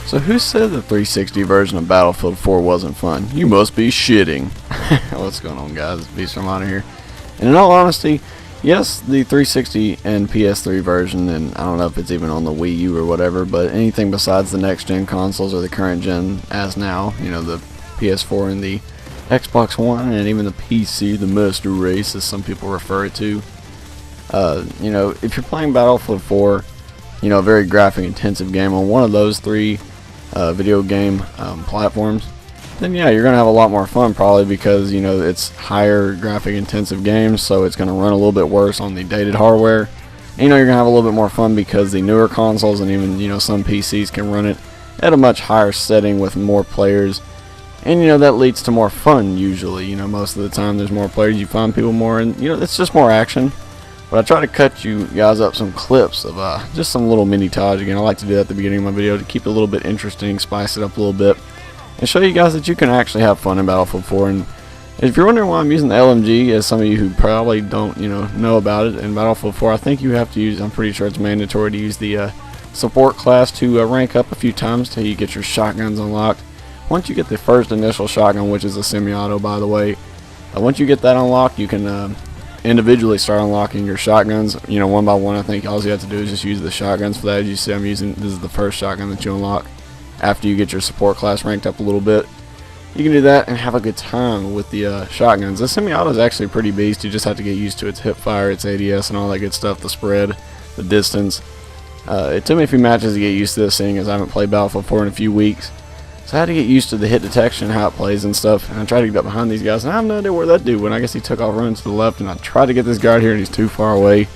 So who said the 360 version of Battlefield 4 wasn't fun? You must be shitting. What's going on, guys? It's Beast from Honor here. And in all honesty, yes, the 360 and PS3 version, and I don't know if it's even on the Wii U or whatever, but anything besides the next gen consoles or the current gen as now, you know, the PS4 and the Xbox One and even the PC, the master race as some people refer it to. You know, if you're playing Battlefield 4, you know, a very graphic intensive game on one of those three video game platforms, then yeah, you're gonna have a lot more fun probably because, you know, it's higher graphic intensive games, so it's gonna run a little bit worse on the dated hardware. And, you know, you're gonna have a little bit more fun because the newer consoles and even, you know, some PCs can run it at a much higher setting with more players, and, you know, that leads to more fun usually. You know, most of the time there's more players, you find people more, and, you know, it's just more action. But I try to cut you guys up some clips of just some little mini Taj. Again, I like to do that at the beginning of my video to keep it a little bit interesting, spice it up a little bit, and show you guys that you can actually have fun in Battlefield 4. And if you're wondering why I'm using the LMG, as some of you who probably don't, you know about it, in Battlefield 4, I think you have to use, I'm pretty sure it's mandatory to use the support class to rank up a few times till you get your shotguns unlocked. Once you get the first initial shotgun, which is a semi-auto by the way, once you get that unlocked, you can individually start unlocking your shotguns, you know, one by one. I think all you have to do is just use the shotguns for that. As you see, I'm using, this is the first shotgun that you unlock after you get your support class ranked up a little bit. You can do that and have a good time with the shotguns. The semi-auto is actually a pretty beast. You just have to get used to its hip fire, its ADS, and all that good stuff, the spread, the distance. It took me a few matches to get used to this, seeing as I haven't played Battlefield 4 in a few weeks. So I had to get used to the hit detection, how it plays and stuff, and I tried to get up behind these guys, and I have no idea where that dude went. I guess he took off running to the left, and I tried to get this guard here, and he's too far away,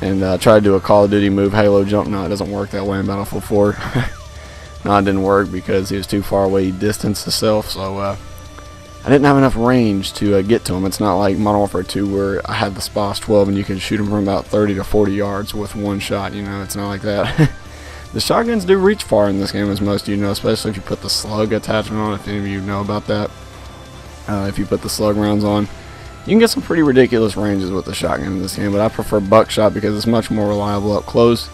and tried to do a Call of Duty move, Halo jump. No, it doesn't work that way in Battlefield 4. No, it didn't work because he was too far away. He distanced himself, so I didn't have enough range to get to him. It's not like Modern Warfare 2 where I had the SPOS 12 and you can shoot him from about 30 to 40 yards with one shot. You know, it's not like that. The shotguns do reach far in this game, as most of you know, especially if you put the slug attachment on, if any of you know about that. If you put the slug rounds on, you can get some pretty ridiculous ranges with the shotgun in this game, but I prefer buckshot because it's much more reliable up close,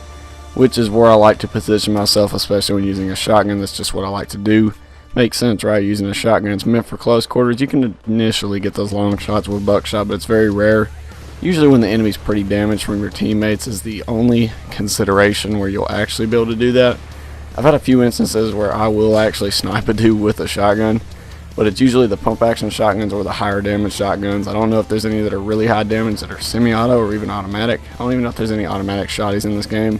which is where I like to position myself, especially when using a shotgun. That's just what I like to do. Makes sense, right? Using a shotgun, it's meant for close quarters. You can initially get those long shots with buckshot, but it's very rare. Usually when the enemy's pretty damaged from your teammates is the only consideration where you'll actually be able to do that. I've had a few instances where I will actually snipe a dude with a shotgun, but it's usually the pump action shotguns or the higher damage shotguns. I don't know if there's any that are really high damage that are semi-auto or even automatic. I don't even know if there's any automatic shotties in this game.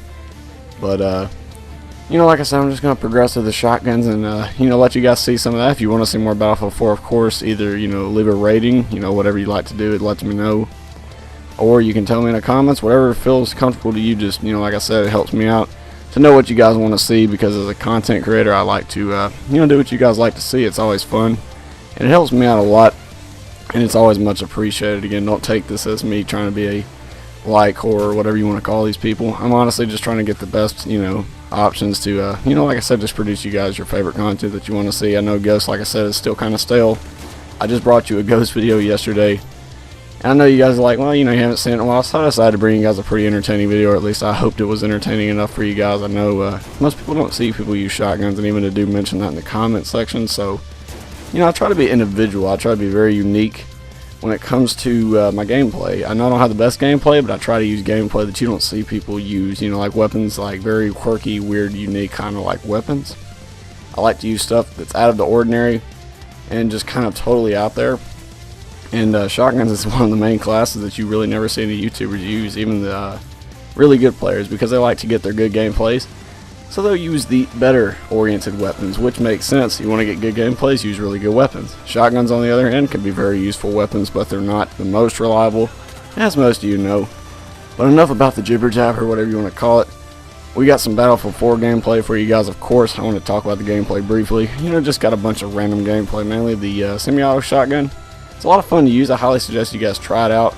But you know, like I said, I'm just going to progress with the shotguns and you know, let you guys see some of that. If you want to see more Battlefield 4, of course, either, you know, leave a rating, you know, whatever you like to do, it lets me know. Or you can tell me in the comments, whatever feels comfortable to you. Just, you know, like I said, it helps me out to know what you guys want to see, because as a content creator, I like to, you know, do what you guys like to see. It's always fun, and it helps me out a lot, and it's always much appreciated. Again, don't take this as me trying to be a like or whatever you want to call these people. I'm honestly just trying to get the best, you know, options to, you know, like I said, just produce you guys your favorite content that you want to see. I know Ghost, like I said, is still kind of stale. I just brought you a Ghost video yesterday. I know you guys are like, well, you know, you haven't seen it in a while, so I decided to bring you guys a pretty entertaining video, or at least I hoped it was entertaining enough for you guys. I know most people don't see people use shotguns, and even to do mention that in the comment section. So, you know, I try to be individual. I try to be very unique when it comes to my gameplay. I know I don't have the best gameplay, but I try to use gameplay that you don't see people use. You know, like weapons, like very quirky, weird, unique kind of like weapons. I like to use stuff that's out of the ordinary and just kind of totally out there. And shotguns is one of the main classes that you really never see any YouTubers use, even the really good players, because they like to get their good gameplays. So they'll use the better oriented weapons, which makes sense. You want to get good gameplays, use really good weapons. Shotguns, on the other hand, can be very useful weapons, but they're not the most reliable, as most of you know. But enough about the jibber jabber, whatever you want to call it. We got some Battlefield 4 gameplay for you guys, of course. I want to talk about the gameplay briefly. You know, just got a bunch of random gameplay, mainly the semi-auto shotgun. It's a lot of fun to use. I highly suggest you guys try it out.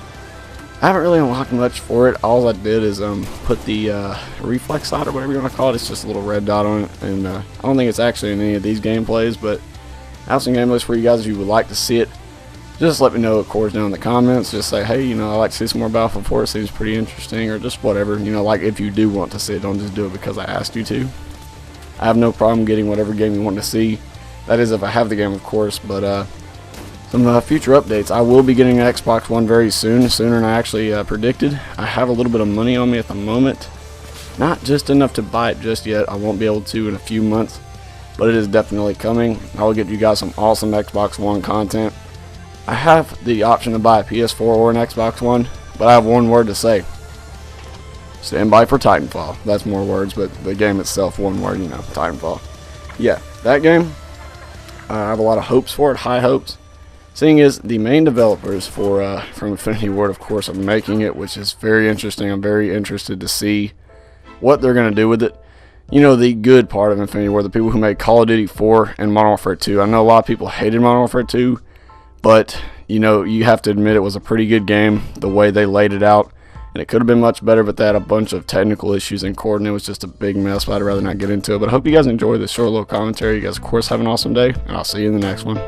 I haven't really unlocked much for it. All I did is put the reflex sight, or whatever you want to call it. It's just a little red dot on it, and I don't think it's actually in any of these gameplays, but I have some gameplays for you guys if you would like to see it. Just let me know, of course, down in the comments. Just say, hey, you know, I'd like to see some more Battlefield 4. It seems pretty interesting, or just whatever. You know, like if you do want to see it, don't just do it because I asked you to. I have no problem getting whatever game you want to see. That is if I have the game, of course. But some future updates. I will be getting an Xbox One very soon, sooner than I actually predicted. I have a little bit of money on me at the moment. Not just enough to buy it just yet. I won't be able to in a few months, but it is definitely coming. I will get you guys some awesome Xbox One content. I have the option to buy a PS4 or an Xbox One, but I have one word to say. Stand by for Titanfall. That's more words, but the game itself, one word, you know, Titanfall. Yeah, that game, I have a lot of hopes for it, high hopes. Seeing as the main developers for from Infinity Ward, of course, are making it, which is very interesting. I'm very interested to see what they're going to do with it. You know, the good part of Infinity Ward, the people who made Call of Duty 4 and Modern Warfare 2. I know a lot of people hated Modern Warfare 2, but, you know, you have to admit it was a pretty good game, the way they laid it out. And it could have been much better, but they had a bunch of technical issues in court, and it was just a big mess, but I'd rather not get into it. But I hope you guys enjoy this short little commentary. You guys, of course, have an awesome day, and I'll see you in the next one.